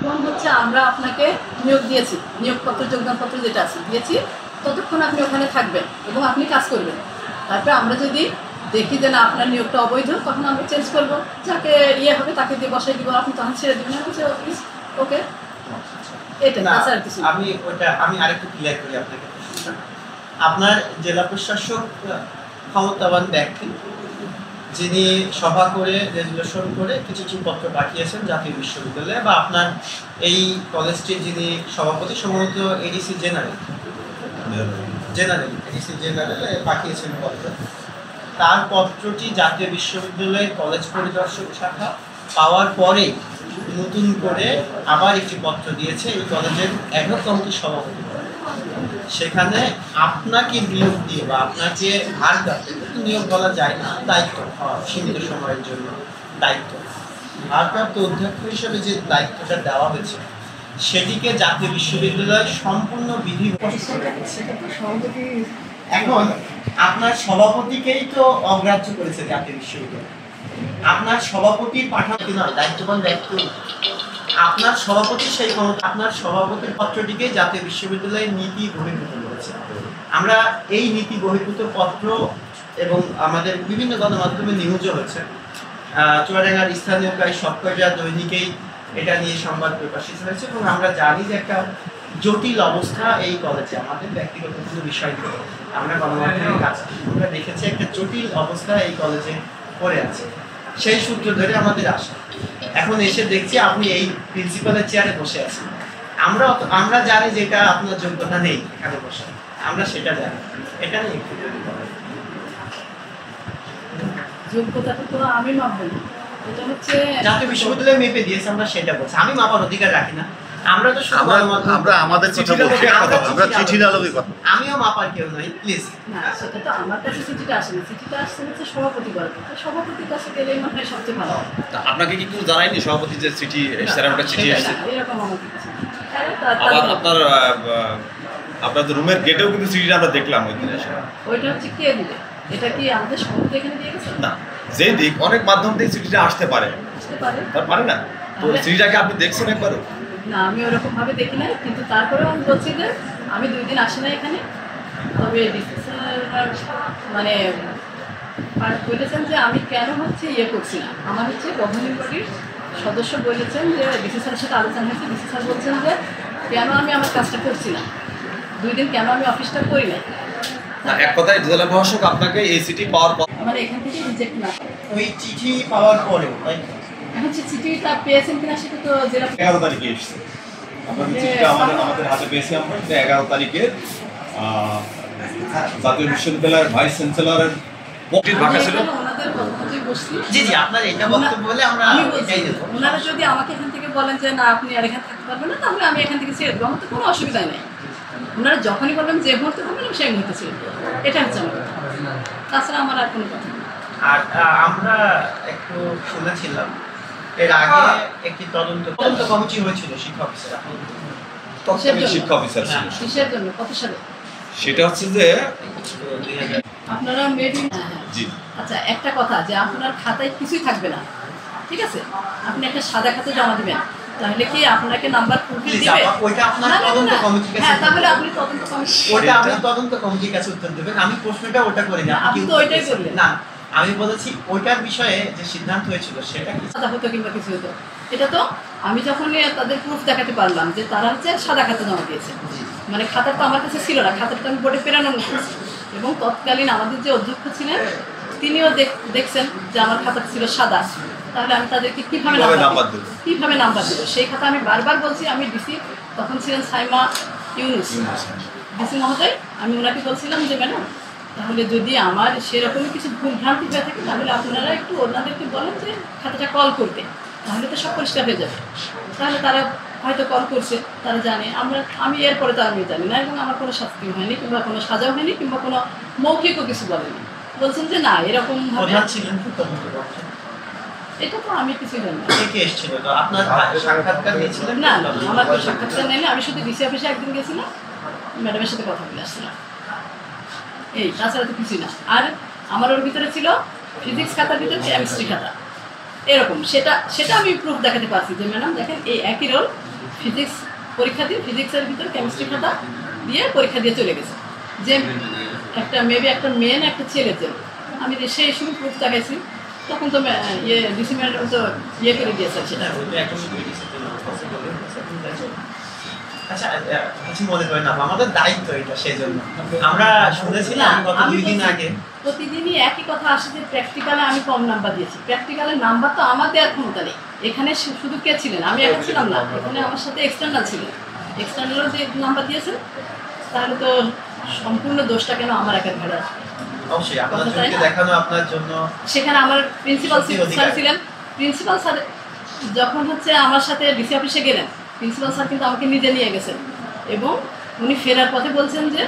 যতক্ষণ হচ্ছে আমরা আপনাকে নিয়োগ দিয়েছি, নিয়োগপত্র যোগদানপত্র যেটা আছে দিয়েছি, ততক্ষণ আপনি ওখানে থাকবেন এবং আপনি কাজ করবেন। তারপরে আমরা যদি দেখি যে না আপনার নিয়োগটা অবৈধ, তখন আমরা চেঞ্জ করবো, যাকে ইয়ে হবে তাকে দিয়ে বসাই দিব, আপনি তখন ছেড়ে দেবেন। অফিস ওকে, এটা আর কিছু। আমি আরেকটু ক্লিয়ার করি আপনাকে। আপনার জেলা প্রশাসক ক্ষমতাবান ব্যক্তি, যিনি সভা করে রেজুলেশন করে কিছু পত্র পাঠিয়েছেন জাতীয় বিশ্ববিদ্যালয়ে, বা আপনার এই কলেজটির যিনি সভাপতি সম্ভবত এডিসি জেনারেল এডিসি জেনারেল পাঠিয়েছেন পত্র। তার পত্রটি জাতীয় বিশ্ববিদ্যালয়ের কলেজ পরিদর্শক শাখা পাওয়ার পরে নতুন করে আবার একটি পত্র দিয়েছে এই কলেজের অ্যাডহক কমিটির সভাপতি। সেখানে আপনাকে নিয়োগ দিয়ে বা আপনাকে ভারপ্রাপ্ত, কিন্তু নিয়োগ বলা যায় না, দায়িত্ব সীমিত সময়ের জন্য দায়িত্ব, ভারপ্রাপ্ত অধ্যক্ষ হিসেবে যে দায়িত্বটা দেওয়া হয়েছে সেটিকে জাতীয় বিশ্ববিদ্যালয় সম্পূর্ণ বিধি। এখন আপনার সভাপতিকেই তো অগ্রাহ্য করেছে জাতীয় বিশ্ববিদ্যালয়। আপনার সভাপতির পাঠানো নয়, দায়িত্ববান ব্যক্তি আপনার সভাপতি, সেই আপনার সভাপতির পত্রটিকে জাতীয় বিশ্ববিদ্যালয়ের নীতি বহির্ভূত করেছে। আমরা এই নীতি বহির্ভূত পত্র এবং আমাদের বিভিন্ন গণমাধ্যমে নিউজও হয়েছে, চুয়াডাঙ্গার স্থানীয় প্রায় সবকটা দৈনিকেই এটা নিয়ে সংবাদ প্রকাশিত হয়েছে। এবং আমরা জানি যে একটা জটিল অবস্থা এই কলেজে, আমাদের ব্যক্তিগত কোনো বিষয় নেই, আমরা গণমাধ্যমের কাছে আমরা দেখেছি একটা জটিল অবস্থা এই কলেজে পড়ে আছে। সেই সূত্র ধরে আমাদের আসা, এখন এসে দেখছি আপনি এই প্রিন্সিপালের চেয়ারে বসে আছেন। আমরা জানি যে এটা আপনার যোগ্যতা নেই এখানে বসে, আমরা সেটা জানি। এটা নিয়ে যোগ্যতাটা তো আমি মাপবো না, এটা হচ্ছে জাতীয় বিশ্ববিদ্যালয় মেপে দিয়েছে, আমরা সেটা বলছি। আমি মাপার অধিকার রাখি না, আমরা তো আমরা আমাদের কথা বলছি, আমরা চিঠির আলোকে কথা। আমিও মাপার কেউ নই, প্লিজ। না, সেটা তো আমার কাছে চিঠিটা আসেনি, চিঠিটা আসছে হচ্ছে সভাপতি বরাবর, সভাপতির কাছে গেলে মনে হয় সবচেয়ে ভালো। আপনাকে কি কেউ জানায়নি সভাপতি যে চিঠি একটা চিঠি আসছে? এরকম আমাকে কিছু আবার আপনাদের রুমের গেটেও কিন্তু চিঠিটা আমরা দেখলাম ওই দিন এসে। ওইটা হচ্ছে কে দিবে? এটা কি আমাদের সভাপতি এখানে দিয়ে গেছে? না, যে দিক অনেক মাধ্যম থেকে চিঠিটা আসতে পারে, পারে না? তো চিঠিটাকে আপনি দেখছেন একবার? না, আমি ওরকম ভাবে দেখি নাই, কিন্তু তারপরেও আমি বলছি যে আমি 2 দিন আসি না এখানে। তবে মানে বলেছেন যে আমি কেন হচ্ছে ইয়ে করছি না, আমার হচ্ছে গভর্নিং বডির সদস্য বলেছেন যে ডিসি স্যারের সাথে আলোচনা হয়েছে, ডিসি স্যার বলছেন যে কেন আমি আমার কাজটা করছি না, 2 দিন কেন আমি অফিসটা করি না। এক কথায় জেলা প্রশাসক আপনাকে এই চিঠি পাওয়ার পর মানে এখান থেকে রিজেক্ট না, ওই চিঠি পাওয়ার পরেও এখন চিঠিটা পেয়েছেন কিনা সেটা তো জেলা 11 তারিখে এসেছে। আপনার চিঠিটা আমাদের হাতে পেয়েছি আমরা 11 তারিখে জাতীয় বিশ্ববিদ্যালয়ের ভাইস চ্যান্সেলরের ভাষা ছিল। ওনাদের বক্তব্যে বসছি। জি জি, আপনার এটা বক্তব্য বলে আমরা এটাই দেব। ওনারা যদি আমাকে এখান থেকে বলেন যে না আপনি আর এখানে থাকতে পারবেন না, তাহলে আমি এখান থেকে ছেড়ে দেবো, আমার তো কোনো অসুবিধা নেই। ওনারা যখনই বলবেন যে মুহূর্তে বলবেন আমি সেই মুহূর্তে ছেড়ে দেবো, এটা হচ্ছে আমার কথা। তাছাড়া আমার আর কোনো কথা নেই। আর আমরা একটু শুনেছিলাম এর আগে একটি তদন্ত কমিটি হয়েছিল শিক্ষা অফিসের, শিক্ষা অফিসার ছিল। কিসের জন্য? কত সালে? সেটা হচ্ছে যে আপনারা মেবি জি। আচ্ছা, একটা কথা যে আপনার খাতায় কিছুই থাকবে না, ঠিক আছে? আপনি একটা সাদা খাতা জমা দিবেন, তাহলে কি আপনাকে নাম্বার প্রুফিল দিবে? ওইটা আপনার তদন্ত কমিটির কাছে। হ্যাঁ, তাহলে আপনি তদন্ত কমিটি, ওটা আপনি তদন্ত কমিটির কাছে উত্তর দেবেন। আমি প্রশ্নটা ওটা করি না, আপনি তো ওইটাই বললেন। না, আমি বলেছি ওইটার বিষয়ে যে সিদ্ধান্ত হয়েছিল সেটা কি সাদা হতো কিংবা কিছু হতো, এটা তো আমি যখন তাদের প্রুফ দেখাতে পারলাম যে তারা হচ্ছে সাদা খাতা জমা দিয়েছে, মানে খাতার তো আমার কাছে ছিল না, খাতারটা আমি বোর্ডে প্রেরণ করেছি। এবং তৎকালীন আমাদের যে অধ্যক্ষ ছিলেন তিনিও দেখছেন যে আমার খাতা ছিল সাদা, তাহলে আমি তাদেরকে কীভাবে নাম্বার দেবো? সেই খাতা আমি বারবার বলছি। আমি ডিসি তখন ছিলেন সাইমা ইউনুস ডিসি মহোদয়, আমি ওনাকে বলছিলাম যে ম্যাডাম তাহলে যদি আমার সেরকমই কিছু ভুলভ্রান্তি হয়ে থাকে তাহলে আপনারা একটু ওনাদেরকে বলেন যে খাতাটা কল করতে, তাহলে তো সব পরিষ্কার হয়ে যাবে। তাহলে তারা হয়তো কল করছে, তারা জানে। আমি এরপরে তো আমি জানি না, এবং আমার কোনো শাস্তিও হয়নি কিংবা কোনো সাজাও হয়নি কিংবা কোনো মৌখিকও কিছু বলেনি। বলছেন যে না এরকম ভাবে এটা তো আমি কিছুই জানি না। না, আমার তো সাক্ষাৎকার নেই, আমি শুধু ডিসি অফিসে একদিন গেছিলাম, ম্যাডামের সাথে কথা বলে আসছিলাম, এই তাছাড়া তো কিছুই না। আর আমার ওর ভিতরে ছিল ফিজিক্স খাতার ভিতরে কেমিস্ট্রি খাতা, এরকম। সেটা আমি প্রুফ দেখাতে পারছি যে ম্যাডাম দেখেন এই একই রোল ফিজিক্স পরীক্ষা দিয়ে ফিজিক্সের ভিতরে কেমিস্ট্রি খাতা দিয়ে পরীক্ষা দিয়ে চলে গেছে, যে একটা মেবি একটা মেয়ে না একটা ছেলে যে আমি সেই সময় প্রুফ দেখাইছি, তখন তো ডিসি ম্যাডাম তো করে দিয়েছে সেটা। আচ্ছা, কিছু মনে করেন না, আমাদের দায়িত্ব এটা, সেই জন্য আমরা শুনেছিলাম গত 2 দিন আগে প্রতিদিনই একই কথা আসে যে প্র্যাকটিক্যালে আমি কম নাম্বার দিয়েছি। প্র্যাকটিক্যালের নাম্বার তো আমার দেওয়ার ক্ষমতা নেই। এখানে শুধু কে ছিলেন, আমি একা ছিলাম না, এখানে আমার সাথে এক্সটার্নাল ছিলেন। এক্সটার্নালও যে নাম্বার দিয়েছেন, তাহলে তো সম্পূর্ণ দোষটা কেন আমার একা ঘাড়ে আসবে? অবশ্যই আপনাদেরকে দেখানো আপনার জন্য। সেখানে আমার প্রিন্সিপাল স্যার ছিলেন। প্রিন্সিপাল স্যার যখন হচ্ছে আমার সাথে ডিসি অফিসে গেলেন, প্রিন্সিপাল স্যার কিন্তু আমাকে নিজে নিয়ে গেছেন এবং উনি ফেরার পথে বলছেন যে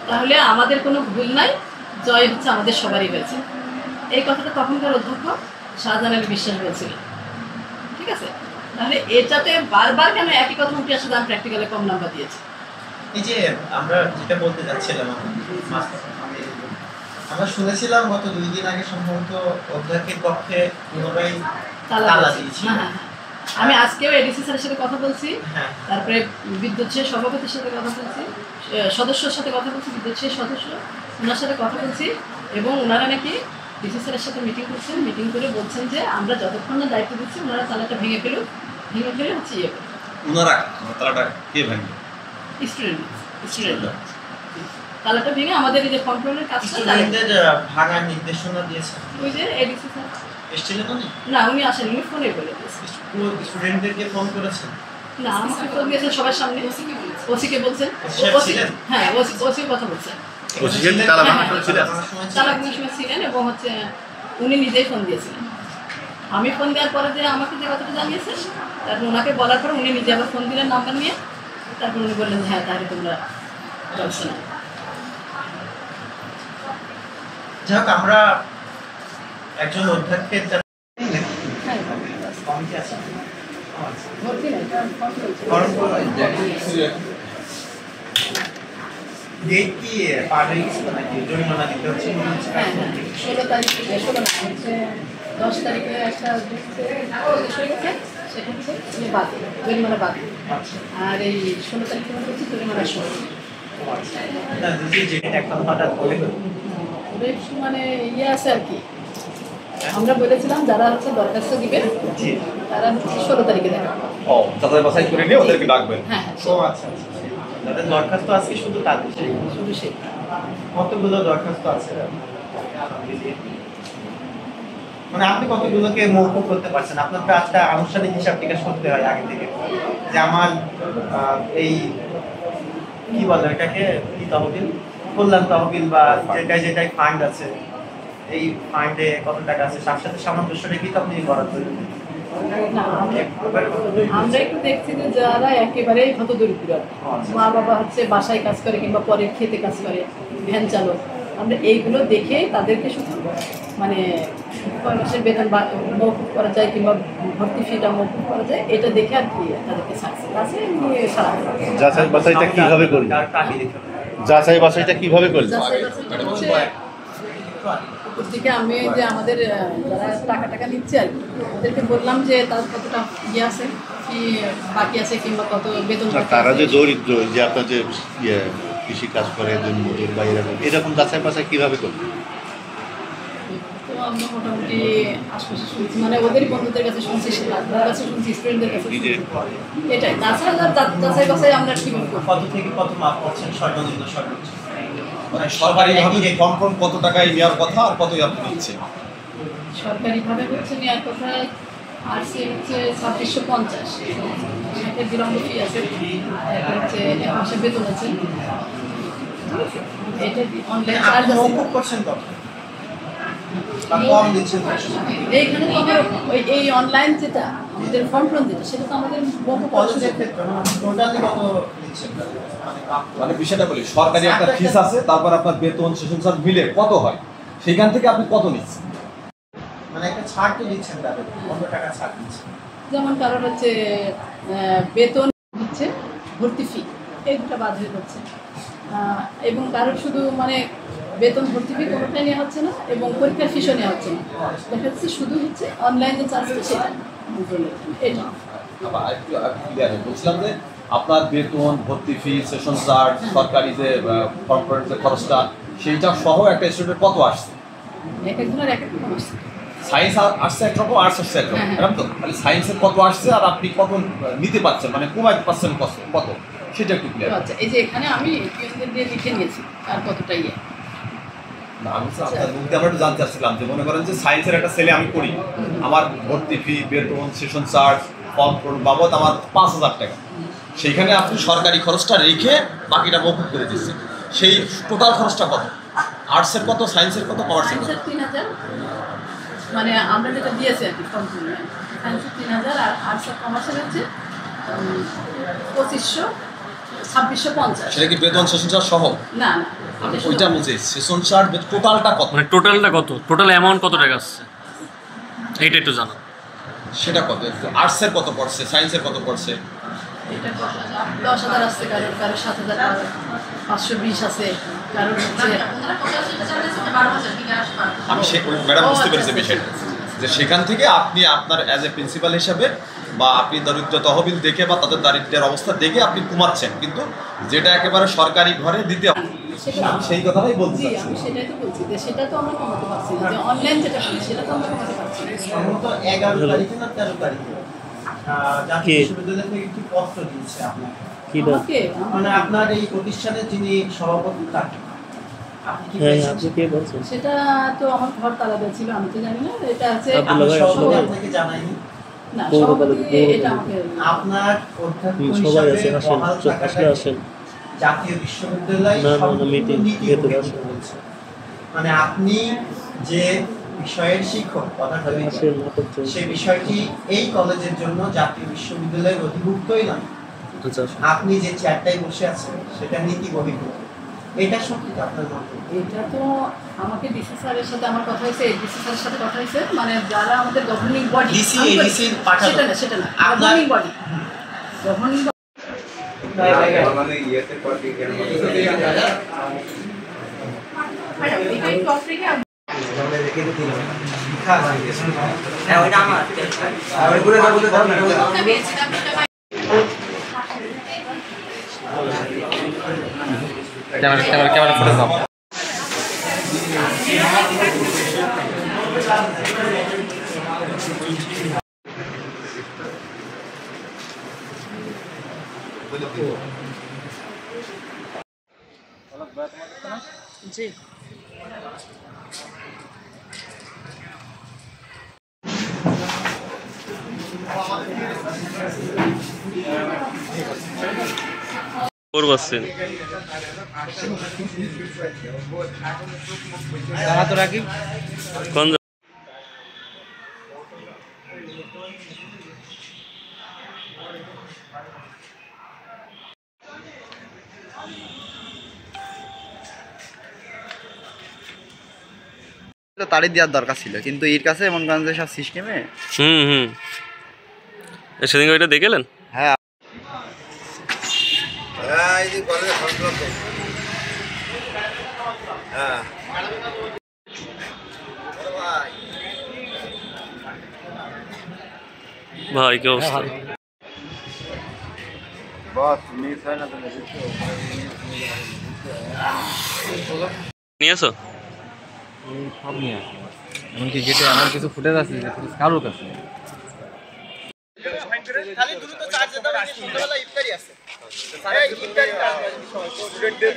তাহলে আমাদের কোনো ভুল নাই, জয় হচ্ছে আমাদের সবারই হয়েছে। এই কথাটা তখনকার অধ্যক্ষ শাহজাহান আলী বিশ্বাস বলছিলেন। ঠিক আছে, তাহলে এটাতে বারবার কেন একই কথা উঠে আসে যে আমি প্র্যাকটিক্যালে কম নাম্বার দিয়েছি? এই যে আমরা যেটা বলতে যাচ্ছিলাম, আমরা শুনেছিলাম গত 2 দিন আগে সম্ভবত অধ্যক্ষের পক্ষে পুনরায় তালা দিয়েছি। আমি আজকেও এডিসি স্যারের সাথে কথা বলছি, তারপরে বিদ্যুৎ সভাপতির সাথে কথা বলছি, সদস্যর সাথে কথা বলছি, বিদ্যুৎ সদস্য ওনার সাথে কথা বলছি, এবং ওনারা নাকি ডিসি স্যারের সাথে মিটিং করছেন। মিটিং করে বলছেন যে আমরা যতক্ষণ না দায়িত্ব দিচ্ছি ওনারা তালাটা ভেঙে ফেলে হচ্ছে ইয়ে ওনারা তালাটা কে ভাঙবে? স্টুডেন্ট তালাটা ভেঙে আমাদের এই যে কন্ট্রোলের কাজটা ভাঙার নির্দেশনা দিয়েছে। ওই যে এডিসি স্যার এসেছিলেন উনি? না, উনি আসেন, উনি ফোনে বলে দিয়েছেন। স্টুডেন্টদেরকে ফোন করেছেন? না, আমাকে ফোন দিয়েছেন সবার সামনে, ওসিকে বলছেন। হ্যাঁ, ওসি কথা বলছেন, তালা ভাঙার সময় ছিলেন, এবং হচ্ছে উনি নিজেই ফোন দিয়েছিলেন। আমি ফোন দেওয়ার পরে যে আমাকে যে কথাটা জানিয়েছেন, তারপর ওনাকে বলার পরে উনি নিজে আবার ফোন দিলেন নাম্বার নিয়ে, তারপর উনি বললেন হ্যাঁ তাহলে তোমরা চলছে না। যাই হোক, আমরা একজন অধ্যক্ষের ডেট কি পার হয়ে গেছিল নাকি জরিমানা দিতে হচ্ছে? 16 তারিখ থেকে 10 তারিখে একটা সেটা হচ্ছে বাদ, জরিমানা বাদ। আর এই 16 তারিখ থেকে হচ্ছে জরিমানা শুরু। মানে ইয়ে আছে আর কি, আমরা বলেছিলাম যারা হচ্ছে দরখাস্ত দিবে তারা 16 তারিখে দেখা। ও, যাচাই বাছাই করে নিয়ে ওদেরকে ডাকবেন। হ্যাঁ, ও আচ্ছা, তাদের দরখাস্ত আজকে শুধু তাদের শুধু সেই কতগুলো দরখাস্ত আছে? মানে আপনি কতগুলোকে মৌকুফ করতে পারছেন? আপনার তো একটা আনুষ্ঠানিক হিসাব টিকাস করতে হয় আগে থেকে, যে আমার এই কি বলে এটাকে, কি তহবিল, কল্যাণ তহবিল বা যেটাই ফান্ড আছে, এই ফান্ডে কত টাকা আছে, তার সাথে সামঞ্জস্য রেখেই তো আপনি বরাদ্দ করবেন। আমরা একটু দেখছি যে যারা একেবারেই হত দরিদ্র, মা বাবা হচ্ছে বাসায় কাজ করে কিংবা পরের খেতে কাজ করে, ভ্যান চালক, আমরা এইগুলো দেখে তাদেরকে শুধু মানে মাসের বেতন মৌকুফ করা যায় কিংবা ভর্তি ফিটা মৌকুফ করা যায়, এটা দেখে আর কি তাদেরকে সাকসেস যাচাই বাছাইটা কিভাবে করবে? যাচাই বাছাইটা কিভাবে করবে? দিকে আমি যে আমাদের যারা টাকা নিচ্ছে আর কি, ওদেরকে বললাম যে তার কতটা ইয়ে আছে, কি বাকি আছে কিংবা কত বেতন। তারা যে দরিদ্র, যে আপনার যে কৃষি কাজ করে মজুর বা এরকম যাচাই বাছাই কিভাবে করবে? তো আমরা মোটামুটি আশপাশে শুনছি, মানে ওদেরই বন্ধুদের কাছে শুনছি, আপনার কাছে শুনছি, স্টুডেন্টদের কাছে শুনছি, এটাই। তাছাড়া যাচাই বাছাই আমরা কি বলবো, কত থেকে কত মাপ করছেন সর্বনিম্ন সর্বোচ্চ? মানে সরকারিভাবে কনফার্ম কত টাকায় নেওয়ার কথা আর কতই আপনি নিচ্ছেন? সরকারিভাবে হচ্ছে নেওয়ার কথা আর সে হচ্ছে 2650, সাথে বিলম্ব ফি আছে, হচ্ছে 1 মাসের বেতন আছে, এটা অনলাইন চার্জ আছে। মৌকুফ করছেন কত বা কম দিচ্ছেন? এইখানে তো আমার এই অনলাইন যেটা আমাদের ফর্ম ফর্ম যেটা, সেটা তো আমাদের বহু পদক্ষেপের ক্ষেত্রে টোটালি কত দিচ্ছেন? মানে বিষয়টা বলি, সরকারি একটা ফিস আছে, তারপর আপনার বেতন সেশন চার্জ মিলে কত হয়, সেখান থেকে আপনি কত নিচ্ছেন? মানে একটা ছাড় তো দিচ্ছেন, তাদের কত টাকা ছাড় দিচ্ছেন? যেমন কারণ হচ্ছে বেতন হচ্ছে, ভর্তি ফি, এই দুটো বাদ হয়ে যাচ্ছে, এবং কারোর শুধু মানে বেতন ভর্তি ফি কোনোটাই নেওয়া হচ্ছে না, এবং পরীক্ষার ফিসও নেওয়া হচ্ছে না। দেখা যাচ্ছে শুধু হচ্ছে অনলাইন যে চার্জটা সেটা এটা বলছিলাম যে আপনার বেতন, ভর্তি ফি, সেশন চার্জ, সরকারি যে কর্পোরেট যে খরচটা, সেইটা সহ একটা স্টুডেন্ট কত আসছে? এক একজনের এক এক রকম আসছে। সায়েন্স আসছে একরকম, আর্টস আসছে একরকম, হ্যাঁ। এরকম তো? তাহলে সায়েন্সের কত আসছে আর আপনি কত নিতে পারছেন, মানে কমাইতে পারছেন কত, সেটা একটু ক্লিয়ার। আচ্ছা, এই যে এখানে আমি টিউশনদের দিয়ে লিখে নিয়েছি আর কতটা ইয়ে। না, আমি তো আপনার মুখে আমরা একটু জানতে চাচ্ছিলাম যে মনে করেন যে সায়েন্সের একটা ছেলে আমি করি, আমার ভর্তি ফি, বেতন, সেশন চার্জ, ফর্ম বাবদ আমার 5,000 টাকা, সেইখানে আপনি সরকারি খরচটা রেখে বাকিটা মকুব করে দিচ্ছেন, সেই টোটাল খরচটা কত? আর্টসের কত, সায়েন্সের কত, কমার্সের কত? সায়েন্সের 3,000, মানে আমরা যেটা দিয়েছি আর কি ফর্ম তুলে, সায়েন্সের 3,000 আর আর্টস আর কমার্সের হচ্ছে 2,500, 2,650। সেটা কি বেতন, সেশন চার্জ সহ? না না, আমি ওইটা বুঝি, সেশন চার্জ টোটালটা কত, মানে টোটালটা কত, টোটাল অ্যামাউন্ট কত টাকা আসছে এইটা একটু জানো। সেটা কত? আর্টসের কত পড়ছে, সায়েন্সের কত পড়ছে? এটা 10,000 আসছে, কারোর 7,000, 520 আছে, কারোর হচ্ছে আমি সে ম্যাডাম বুঝতে পেরেছি বিষয়টা, যে সেখান থেকে আপনি আপনার অ্যাজ এ প্রিন্সিপাল হিসাবে বা আপনি দরিদ্র তহবিল দেখে বা তাদের দারিদ্র্যের অবস্থা দেখে আপনি কমাচ্ছেন, কিন্তু যেটা একেবারে সরকারি ঘরে দিতে হবে, আমি সেই কথাটাই বলতে জি, চাচ্ছি। আমি সেটাই তো বলছি যে সেটা তো আমরা কমাতে পারছি না, যে অনলাইন যেটা করি সেটা তো আমরা কমাতে পারছি না। সম্ভবত 11 তারিখে না 13 তারিখে জাতীয় বিশ্ববিদ্যালয় থেকে একটি পত্র দিয়েছে আপনাকে, আমাকে মানে আপনার এই প্রতিষ্ঠানের যিনি সভাপতি তাকে আপনি কি পেয়েছেন? সেটা তো আমার ঘর তালা দেওয়া ছিল, আমি তো জানি না। এটা হচ্ছে আমি সভাপতি সভাপতি- আপনাকে জানাইনি। না, সভাপতি এটা আমাকে আপনার অধ্যক্ষ হিসেবে বহাল থাকাটা জাতীয় বিশ্ববিদ্যালয় সম্পূর্ণ নীতি বহির্ভূত বলছে। মানে আপনি যে বিষয়ের শিক্ষক পদার্থবিজ্ঞান, সেই বিষয়টি এই কলেজের জন্য জাতীয় বিশ্ববিদ্যালয়ের অধিভুক্তই নয়। আপনি যে চেয়ারটাই বসে আছেন সেটা নীতি বহির্ভূত। এটা সম্পর্কে আপনার মন্তব্য? এটা তো আমাকে ডিসি স্যারের সাথে আমার কথা হয়েছে, ডিসি স্যারের সাথে কথা হয়েছে, মানে যারা আমাদের গভর্নিং বডি, DC পাঠানো। সেটা না আপনার- governing body, governing camera photo দাও। জি ওর বসছেন কোন তারই দেওয়ার দরকার ছিল, কিন্তু এর কাছে এমন করেন যে সব সিস্টেমে। হুম সেদিন ওইটা দেখলেন? হ্যাঁ, ভাই কি অবস্থা? নিয়ে আসো। সব নিয়ে আসে, এমনকি গেটে আমার কিছু ফুটেজ আছে যে কারোর কাছে নেই। খালি দ্রুত চার্জে দাও, এই সন্ধ্যাবেলা ইফতারি আছে। এই ইফতারি স্টুডেন্টদের